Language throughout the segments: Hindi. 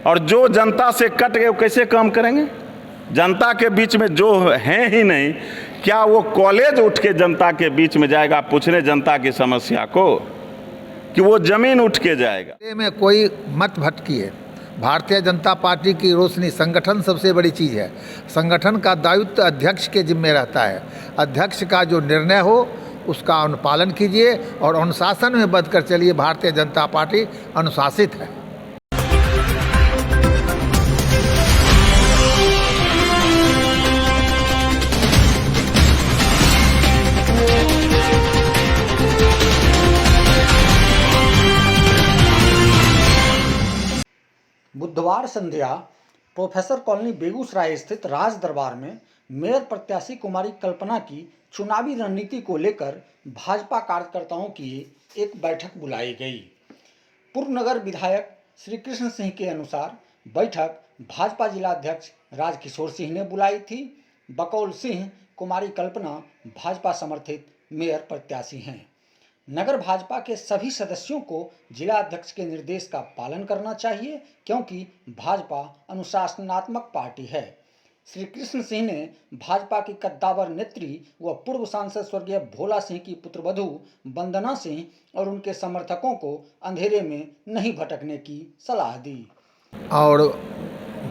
और जो जनता से कट गए वो कैसे काम करेंगे? जनता के बीच में जो हैं ही नहीं, क्या वो कॉलेज उठ के जनता के बीच में जाएगा पूछने जनता की समस्या को, कि वो जमीन उठ के जाएगा? में कोई मत भटकी है। भारतीय जनता पार्टी की रोशनी, संगठन सबसे बड़ी चीज़ है। संगठन का दायित्व अध्यक्ष के जिम्मे रहता है। अध्यक्ष का जो निर्णय हो उसका अनुपालन कीजिए और अनुशासन में बंध कर चलिए। भारतीय जनता पार्टी अनुशासित है। बुधवार संध्या प्रोफेसर कॉलोनी बेगूसराय स्थित राज दरबार में मेयर प्रत्याशी कुमारी कल्पना की चुनावी रणनीति को लेकर भाजपा कार्यकर्ताओं की एक बैठक बुलाई गई। पूर्व नगर विधायक श्री कृष्ण सिंह के अनुसार बैठक भाजपा जिला अध्यक्ष राजकिशोर सिंह ने बुलाई थी। बकौल सिंह कुमारी कल्पना भाजपा समर्थित मेयर प्रत्याशी हैं। नगर भाजपा के सभी सदस्यों को जिला अध्यक्ष के निर्देश का पालन करना चाहिए, क्योंकि भाजपा अनुशासनात्मक पार्टी है। श्री कृष्ण सिंह ने भाजपा की कद्दावर नेत्री व पूर्व सांसद स्वर्गीय भोला सिंह की पुत्रवधू वंदना सिंह और उनके समर्थकों को अंधेरे में नहीं भटकने की सलाह दी। और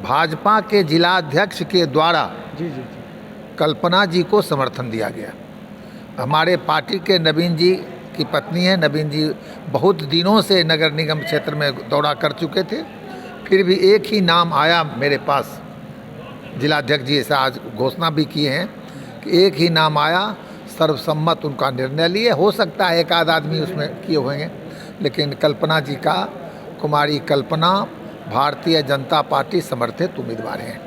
भाजपा के जिला अध्यक्ष के द्वारा कल्पना जी को समर्थन दिया गया। हमारे पार्टी के नवीन जी की पत्नी है। नवीन जी बहुत दिनों से नगर निगम क्षेत्र में दौरा कर चुके थे, फिर भी एक ही नाम आया मेरे पास। जिलाध्यक्ष जी ऐसा आज घोषणा भी किए हैं कि एक ही नाम आया, सर्वसम्मत उनका निर्णय लिए। हो सकता है एक आध आदमी उसमें किए होंगे, लेकिन कल्पना जी का, कुमारी कल्पना भारतीय जनता पार्टी समर्थित उम्मीदवार हैं।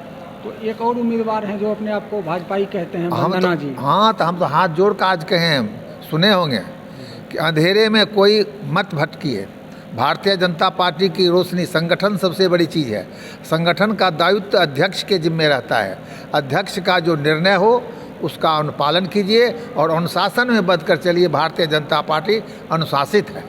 तो एक और उम्मीदवार हैं जो अपने आप को भाजपाई कहते हैं, वंदना जी। हाँ, तो हम तो हाथ जोड़ कर आज कहें, सुने होंगे कि अंधेरे में कोई मत भटकी है। भारतीय जनता पार्टी की रोशनी, संगठन सबसे बड़ी चीज़ है। संगठन का दायित्व अध्यक्ष के जिम्मे रहता है। अध्यक्ष का जो निर्णय हो उसका अनुपालन कीजिए और अनुशासन में बंध कर चलिए। भारतीय जनता पार्टी अनुशासित है।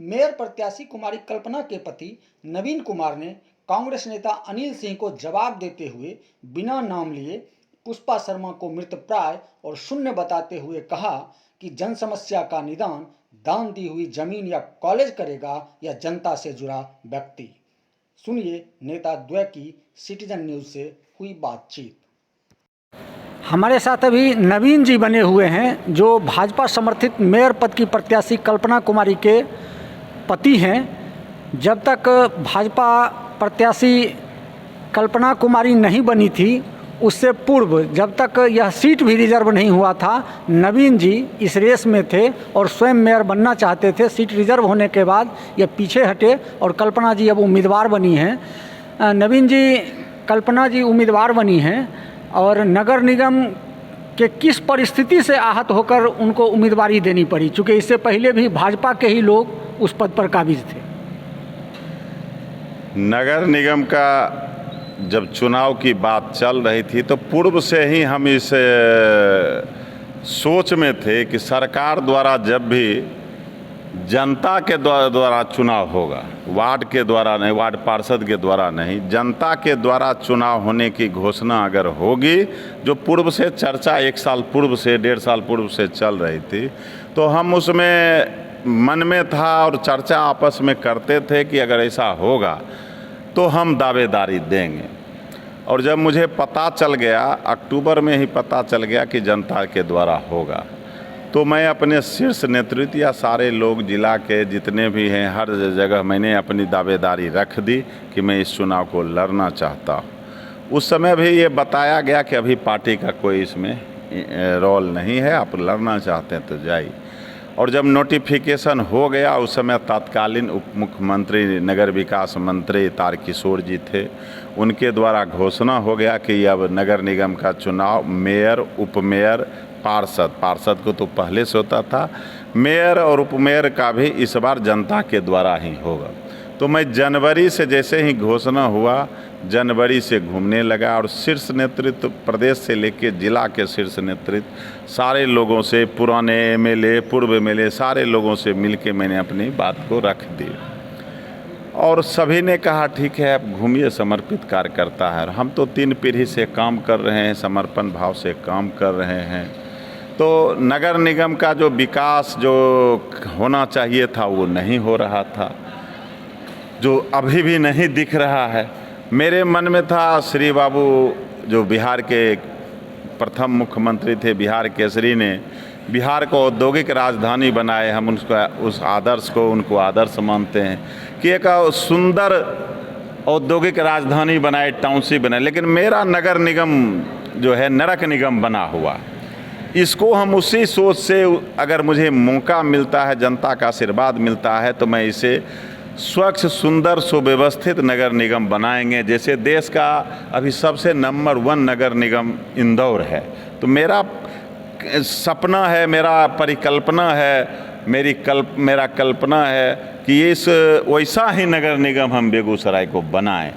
मेयर प्रत्याशी कुमारी कल्पना के पति नवीन कुमार ने कांग्रेस नेता अनिल सिंह को जवाब देते हुए बिना नाम लिए पुष्पा शर्मा को मृतप्राय और शून्य बताते हुए कहा कि जन समस्या का निदान दान दी हुई जमीन या कॉलेज करेगा या जनता से जुड़ा व्यक्ति। सुनिए नेता द्वय की सिटीजन न्यूज से हुई बातचीत। हमारे साथ अभी नवीन जी बने हुए हैं, जो भाजपा समर्थित मेयर पद की प्रत्याशी कल्पना कुमारी के पति हैं। जब तक भाजपा प्रत्याशी कल्पना कुमारी नहीं बनी थी, उससे पूर्व जब तक यह सीट भी रिजर्व नहीं हुआ था, नवीन जी इस रेस में थे और स्वयं मेयर बनना चाहते थे। सीट रिजर्व होने के बाद ये पीछे हटे और कल्पना जी अब उम्मीदवार बनी हैं। नवीन जी, कल्पना जी उम्मीदवार बनी हैं और नगर निगम के किस परिस्थिति से आहत होकर उनको उम्मीदवारी देनी पड़ी, चूँकि इससे पहले भी भाजपा के ही लोग उस पद पर काबिज थे। नगर निगम का जब चुनाव की बात चल रही थी तो पूर्व से ही हम इस सोच में थे कि सरकार द्वारा जब भी जनता के द्वारा चुनाव होगा, वार्ड के द्वारा नहीं, वार्ड पार्षद के द्वारा नहीं, जनता के द्वारा चुनाव होने की घोषणा अगर होगी, जो पूर्व से चर्चा 1 साल पूर्व से, 1.5 साल पूर्व से चल रही थी, तो हम उसमें मन में था और चर्चा आपस में करते थे कि अगर ऐसा होगा तो हम दावेदारी देंगे। और जब मुझे पता चल गया, अक्टूबर में ही पता चल गया कि जनता के द्वारा होगा, तो मैं अपने शीर्ष नेतृत्व या सारे लोग जिला के जितने भी हैं, हर जगह मैंने अपनी दावेदारी रख दी कि मैं इस चुनाव को लड़ना चाहता हूँ। उस समय भी ये बताया गया कि अभी पार्टी का कोई इसमें रोल नहीं है, आप लड़ना चाहते हैं तो जाइए। और जब नोटिफिकेशन हो गया, उस समय तत्कालीन उप मुख्यमंत्री नगर विकास मंत्री तारकिशोर जी थे, उनके द्वारा घोषणा हो गया कि अब नगर निगम का चुनाव मेयर, उपमेयर, पार्षद को तो पहले से होता था, मेयर और उपमेयर का भी इस बार जनता के द्वारा ही होगा। तो मैं जनवरी से, जैसे ही घोषणा हुआ, जनवरी से घूमने लगा और शीर्ष नेतृत्व प्रदेश से लेकर जिला के शीर्ष नेतृत्व सारे लोगों से, पुराने एमएलए, पूर्व एमएलए, सारे लोगों से मिलके मैंने अपनी बात को रख दी। और सभी ने कहा ठीक है, आप घूमिए, समर्पित कार्यकर्ता है। हम तो 3 पीढ़ी से काम कर रहे हैं, समर्पण भाव से काम कर रहे हैं। तो नगर निगम का जो विकास जो होना चाहिए था वो नहीं हो रहा था, जो अभी भी नहीं दिख रहा है। मेरे मन में था, श्री बाबू जो बिहार के प्रथम मुख्यमंत्री थे, बिहार केसरी ने बिहार को औद्योगिक राजधानी बनाए। हम उस आदर्श को, उनको आदर्श मानते हैं कि एक सुंदर औद्योगिक राजधानी बनाए, टाउनशिप बनाए। लेकिन मेरा नगर निगम जो है नरक निगम बना हुआ। इसको हम उसी सोच से, अगर मुझे मौका मिलता है, जनता का आशीर्वाद मिलता है, तो मैं इसे स्वच्छ, सुंदर, सुव्यवस्थित नगर निगम बनाएंगे। जैसे देश का अभी सबसे नंबर 1 नगर निगम इंदौर है। तो मेरा सपना है, मेरा परिकल्पना है, मेरा कल्पना है कि इस वैसा ही नगर निगम हम बेगूसराय को बनाएं।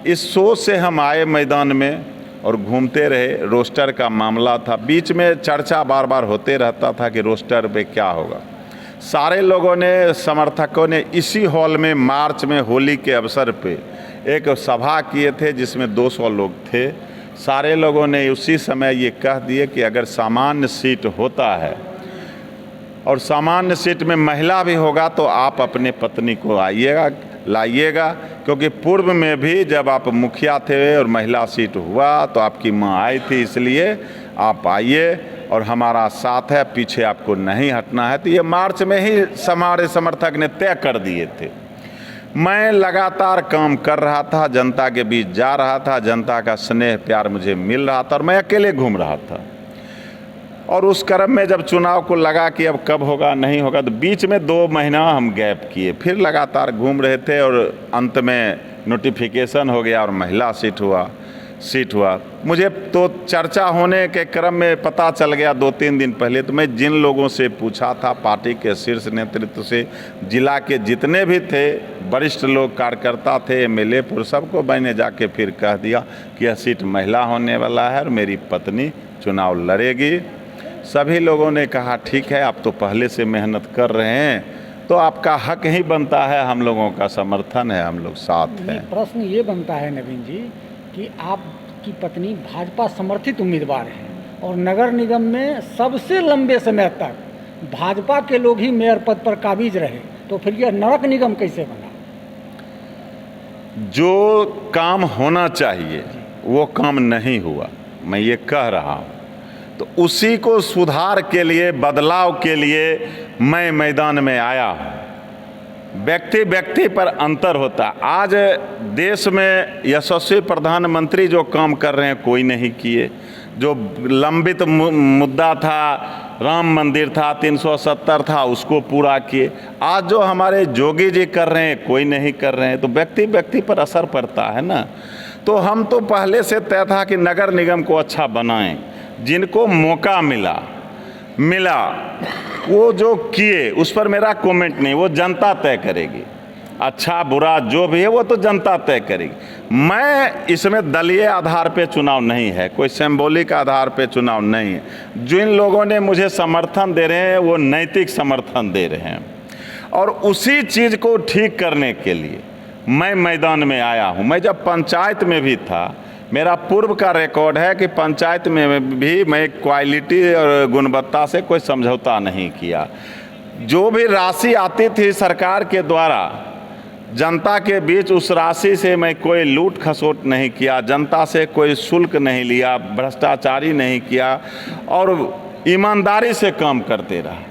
इस सोच से हम आए मैदान में और घूमते रहे। रोस्टर का मामला था, बीच में चर्चा बार बार होते रहता था कि रोस्टर पे क्या होगा। सारे लोगों ने, समर्थकों ने इसी हॉल में मार्च में होली के अवसर पे एक सभा किए थे जिसमें 200 लोग थे। सारे लोगों ने उसी समय ये कह दिए कि अगर सामान्य सीट होता है और सामान्य सीट में महिला भी होगा तो आप अपने पत्नी को लाइएगा, क्योंकि पूर्व में भी जब आप मुखिया थे और महिला सीट हुआ तो आपकी माँ आई थी, इसलिए आप आइए और हमारा साथ है, पीछे आपको नहीं हटना है। तो ये मार्च में ही हमारे समर्थक ने तय कर दिए थे। मैं लगातार काम कर रहा था, जनता के बीच जा रहा था, जनता का स्नेह प्यार मुझे मिल रहा था और मैं अकेले घूम रहा था। और उस क्रम में जब चुनाव को लगा कि अब कब होगा नहीं होगा, तो बीच में 2 महीना हम गैप किए, फिर लगातार घूम रहे थे और अंत में नोटिफिकेशन हो गया और महिला सीट हुआ। मुझे तो चर्चा होने के क्रम में पता चल गया 2-3 दिन पहले। तो मैं जिन लोगों से पूछा था, पार्टी के शीर्ष नेतृत्व से, जिला के जितने भी थे वरिष्ठ लोग, कार्यकर्ता थे, MLA पुर, सबको मैंने जाके फिर कह दिया कि यह सीट महिला होने वाला है और मेरी पत्नी चुनाव लड़ेगी। सभी लोगों ने कहा ठीक है, आप तो पहले से मेहनत कर रहे हैं, तो आपका हक ही बनता है, हम लोगों का समर्थन है, हम लोग साथ हैं। प्रश्न ये बनता है नवीन जी कि आपकी पत्नी भाजपा समर्थित उम्मीदवार हैं और नगर निगम में सबसे लंबे समय तक भाजपा के लोग ही मेयर पद पर काबिज रहे, तो फिर यह नरक निगम कैसे बना? जो काम होना चाहिए वो काम नहीं हुआ, मैं ये कह रहा हूँ। तो उसी को सुधार के लिए, बदलाव के लिए मैं मैदान में आया हूँ। व्यक्ति पर अंतर होता है। आज देश में यशस्वी प्रधानमंत्री जो काम कर रहे हैं कोई नहीं किए। जो लंबित मुद्दा था, राम मंदिर था, 370 था, उसको पूरा किए। आज जो हमारे जोगी जी कर रहे हैं कोई नहीं कर रहे हैं। तो व्यक्ति पर असर पड़ता है ना। तो हम तो पहले से तय था कि नगर निगम को अच्छा बनाएं। जिनको मौका मिला वो जो किए उस पर मेरा कमेंट नहीं, वो जनता तय करेगी। अच्छा बुरा जो भी है वो तो जनता तय करेगी। मैं इसमें दलीय आधार पे चुनाव नहीं है, कोई सिंबॉलिक आधार पे चुनाव नहीं है। जिन लोगों ने मुझे समर्थन दे रहे हैं वो नैतिक समर्थन दे रहे हैं और उसी चीज़ को ठीक करने के लिए मैं मैदान में आया हूँ। मैं जब पंचायत में भी था, मेरा पूर्व का रिकॉर्ड है कि पंचायत में भी मैं क्वालिटी और गुणवत्ता से कोई समझौता नहीं किया। जो भी राशि आती थी सरकार के द्वारा जनता के बीच, उस राशि से मैं कोई लूट खसोट नहीं किया, जनता से कोई शुल्क नहीं लिया, भ्रष्टाचारी नहीं किया और ईमानदारी से काम करते रहा।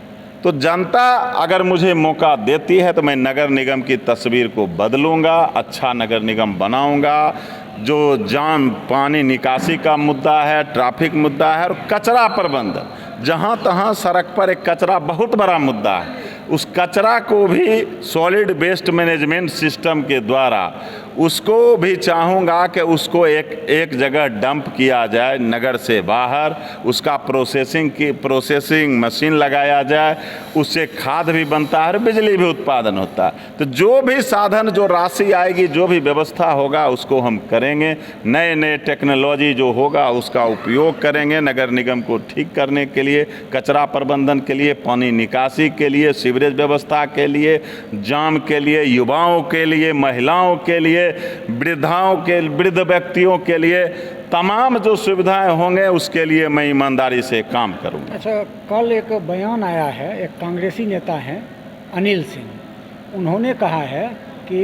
तो जनता अगर मुझे मौका देती है तो मैं नगर निगम की तस्वीर को बदलूँगा, अच्छा नगर निगम बनाऊँगा। जो जान पानी निकासी का मुद्दा है, ट्रैफिक मुद्दा है और कचरा प्रबंधन, जहाँ तहाँ सड़क पर एक कचरा बहुत बड़ा मुद्दा है, उस कचरा को भी सॉलिड वेस्ट मैनेजमेंट सिस्टम के द्वारा उसको भी चाहूँगा कि उसको एक जगह डंप किया जाए नगर से बाहर, उसका प्रोसेसिंग मशीन लगाया जाए, उससे खाद भी बनता है और बिजली भी उत्पादन होता है। तो जो भी साधन, जो राशि आएगी, जो भी व्यवस्था होगा उसको हम करेंगे। नए टेक्नोलॉजी जो होगा उसका उपयोग करेंगे नगर निगम को ठीक करने के लिए, कचरा प्रबंधन के लिए, पानी निकासी के लिए, सीवरेज व्यवस्था के लिए, जाम के लिए, युवाओं के लिए, महिलाओं के लिए, वृद्ध व्यक्तियों के लिए तमाम जो सुविधाएं होंगे उसके लिए मैं ईमानदारी से काम करूँगा। अच्छा, कल एक बयान आया है, एक कांग्रेसी नेता हैं अनिल सिंह, उन्होंने कहा है कि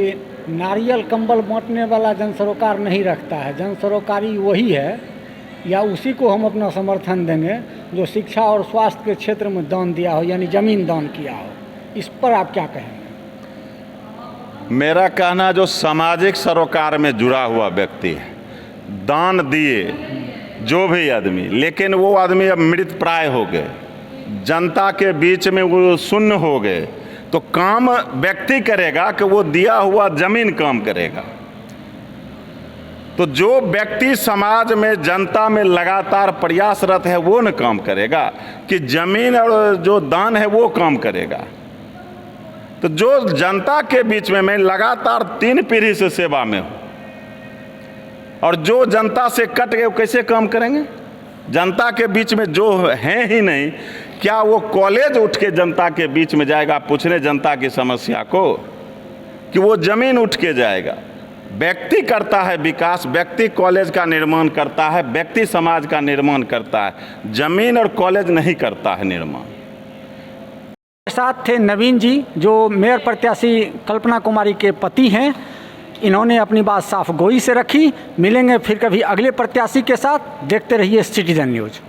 नारियल कंबल बांटने वाला जन सरोकार नहीं रखता है, जन सरोकारी वही है या उसी को हम अपना समर्थन देंगे जो शिक्षा और स्वास्थ्य के क्षेत्र में दान दिया हो, यानी ज़मीन दान किया हो। इस पर आप क्या कहेंगे? मेरा कहना, जो सामाजिक सरोकार में जुड़ा हुआ व्यक्ति है, दान दिए जो भी आदमी, लेकिन वो आदमी अब मृत प्राय हो गए, जनता के बीच में वो शून्य हो गए, तो काम व्यक्ति करेगा कि वो दिया हुआ जमीन काम करेगा। तो जो व्यक्ति समाज में, जनता में लगातार प्रयासरत है वो न काम करेगा कि जमीन और जो दान है वो काम करेगा। तो जो जनता के बीच में मैं लगातार 3 पीढ़ी से सेवा में हूँ, और जो जनता से कट गए वो कैसे काम करेंगे? जनता के बीच में जो हैं ही नहीं, क्या वो कॉलेज उठ के जनता के बीच में जाएगा पूछने जनता की समस्या को, कि वो जमीन उठ के जाएगा? व्यक्ति करता है विकास, व्यक्ति कॉलेज का निर्माण करता है, व्यक्ति समाज का निर्माण करता है, जमीन और कॉलेज नहीं करता है निर्माण। साथ थे नवीन जी, जो मेयर प्रत्याशी कल्पना कुमारी के पति हैं। इन्होंने अपनी बात साफ गोई से रखी। मिलेंगे फिर कभी अगले प्रत्याशी के साथ। देखते रहिए सिटीजन न्यूज़।